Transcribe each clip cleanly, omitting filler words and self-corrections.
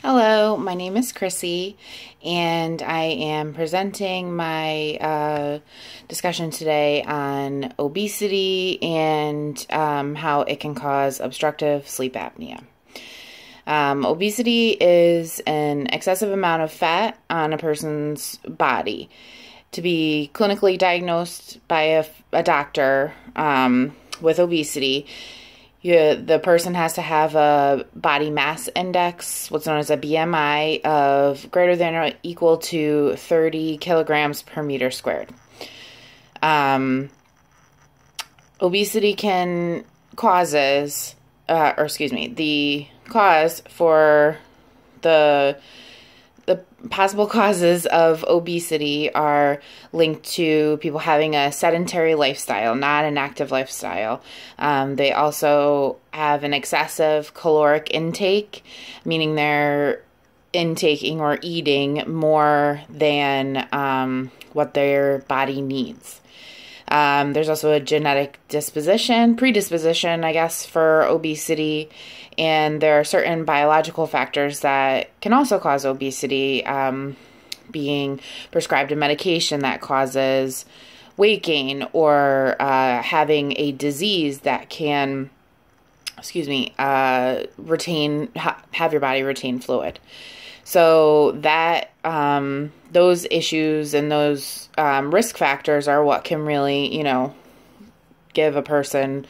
Hello, my name is Chrissy, and I am presenting my discussion today on obesity and how it can cause obstructive sleep apnea. Obesity is an excessive amount of fat on a person's body. To be clinically diagnosed by a doctor with obesity, the person has to have a body mass index, what's known as a BMI, of greater than or equal to 30 kilograms per meter squared. Obesity can the cause for the possible causes of obesity are linked to people having a sedentary lifestyle, not an active lifestyle. They also have an excessive caloric intake, meaning they're intaking or eating more than what their body needs. There's also a genetic predisposition, I guess, for obesity. And there are certain biological factors that can also cause obesity, being prescribed a medication that causes weight gain, or having a disease that can, have your body retain fluid. So that those issues and those risk factors are what can really, give a person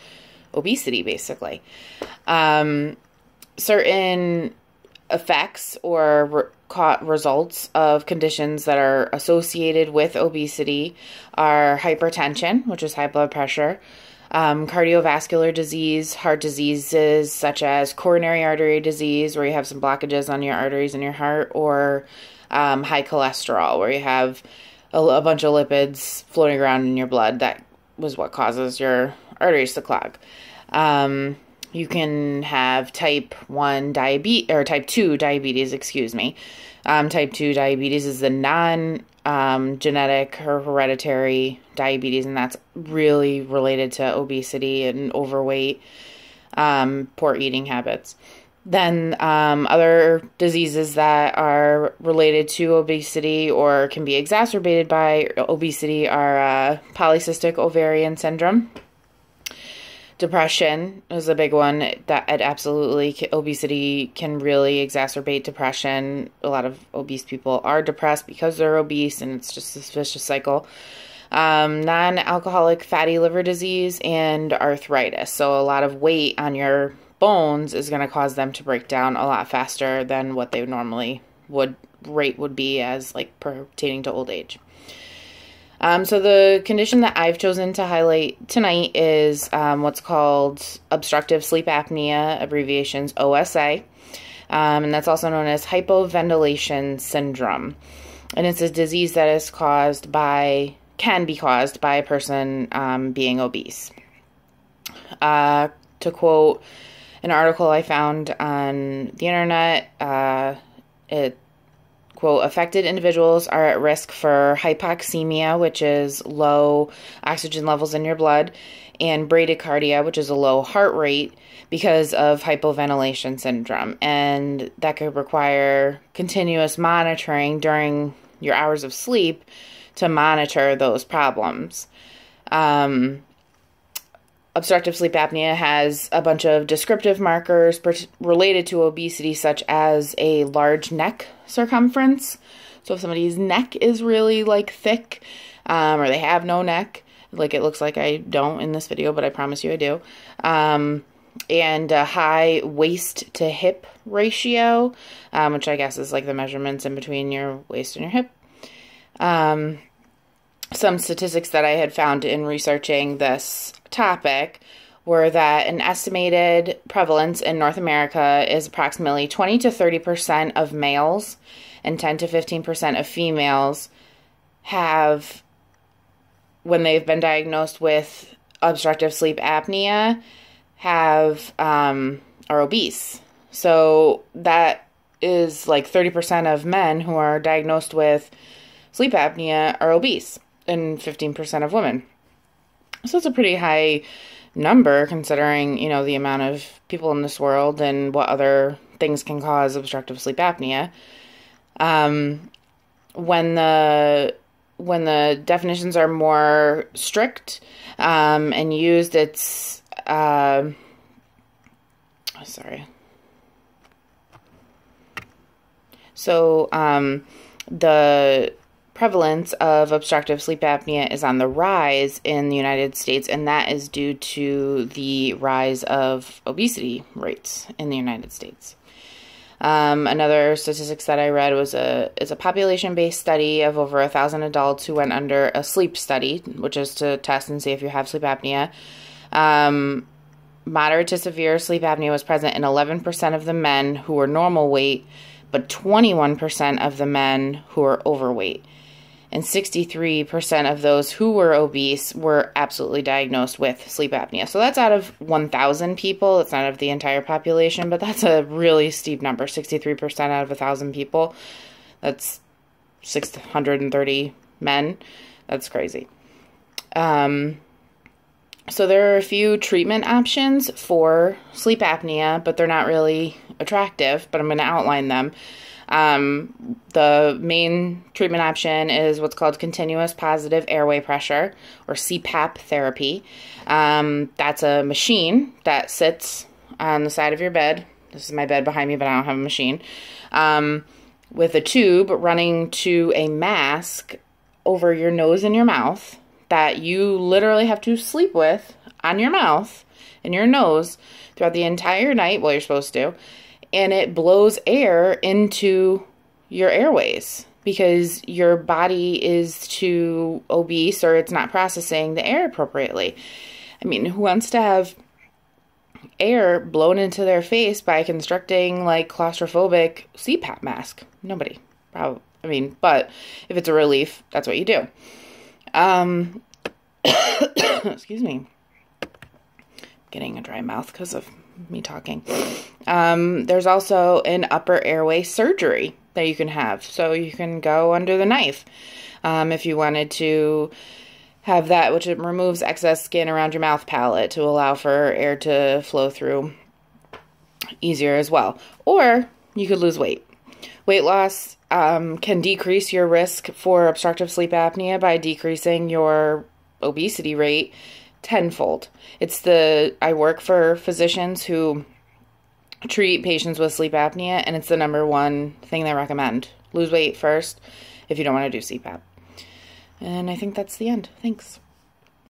obesity, basically. Certain effects or results of conditions that are associated with obesity are hypertension, which is high blood pressure, cardiovascular disease, heart diseases such as coronary artery disease, where you have some blockages on your arteries in your heart, or high cholesterol, where you have a bunch of lipids floating around in your blood. That was what causes your arteries to clog. You can have type 2 diabetes, Type 2 diabetes is the non-genetic or hereditary diabetes, and that's really related to obesity and overweight, poor eating habits. Then other diseases that are related to obesity or can be exacerbated by obesity are polycystic ovarian syndrome. Depression is a big one. Obesity can really exacerbate depression. A lot of obese people are depressed because they're obese, and it's just this vicious cycle. Non-alcoholic fatty liver disease and arthritis. So a lot of weight on your bones is going to cause them to break down a lot faster than what they normally would be as pertaining to old age. So the condition that I've chosen to highlight tonight is what's called obstructive sleep apnea, abbreviations OSA, and that's also known as hypoventilation syndrome. And it's a disease that can be caused by a person being obese. To quote an article I found on the internet, quote, affected individuals are at risk for hypoxemia, which is low oxygen levels in your blood, and bradycardia, which is a low heart rate, because of hypoventilation syndrome. And that could require continuous monitoring during your hours of sleep to monitor those problems. Obstructive sleep apnea has a bunch of descriptive markers related to obesity, such as a large neck circumference. So if somebody's neck is really thick, or they have no neck, it looks like I don't in this video, but I promise you I do. And a high waist to hip ratio, which I guess is the measurements in between your waist and your hip. Some statistics that I had found in researching this topic were that an estimated prevalence in North America is approximately 20 to 30% of males and 10 to 15% of females have, when they've been diagnosed with obstructive sleep apnea, are obese. So that is 30% of men who are diagnosed with sleep apnea are obese, and 15% of women. So it's a pretty high number considering, the amount of people in this world and what other things can cause obstructive sleep apnea. When the definitions are more strict and used, it's So the prevalence of obstructive sleep apnea is on the rise in the United States, and that is due to the rise of obesity rates in the United States. Another statistics that I read was a population-based study of over 1,000 adults who went under a sleep study, which is to test and see if you have sleep apnea. Moderate to severe sleep apnea was present in 11% of the men who were normal weight, but 21% of the men who were overweight. And 63% of those who were obese were absolutely diagnosed with sleep apnea. So that's out of 1,000 people. It's not of the entire population, but that's a really steep number. 63% out of 1,000 people. That's 630 men. That's crazy. So there are a few treatment options for sleep apnea, but they're not really attractive, but I'm going to outline them. The main treatment option is what's called continuous positive airway pressure, or CPAP therapy. That's a machine that sits on the side of your bed. This is my bed behind me, but I don't have a machine. With a tube running to a mask over your nose and your mouth that you literally have to sleep with on your mouth and your nose throughout the entire night, well, you're supposed to, and it blows air into your airways because your body is too obese or it's not processing the air appropriately. I mean, who wants to have air blown into their face by a constricting, like, claustrophobic CPAP mask? Nobody. Probably. I mean, but if it's a relief, that's what you do. Excuse me. Getting a dry mouth because of me talking. There's also an upper airway surgery that you can have. So you can go under the knife if you wanted to have that, which it removes excess skin around your mouth palate to allow for air to flow through easier as well. Or you could lose weight. Weight loss can decrease your risk for obstructive sleep apnea by decreasing your obesity rate tenfold. I work for physicians who treat patients with sleep apnea, and it's the number one thing they recommend. Lose weight first if you don't want to do CPAP. And I think that's the end. Thanks.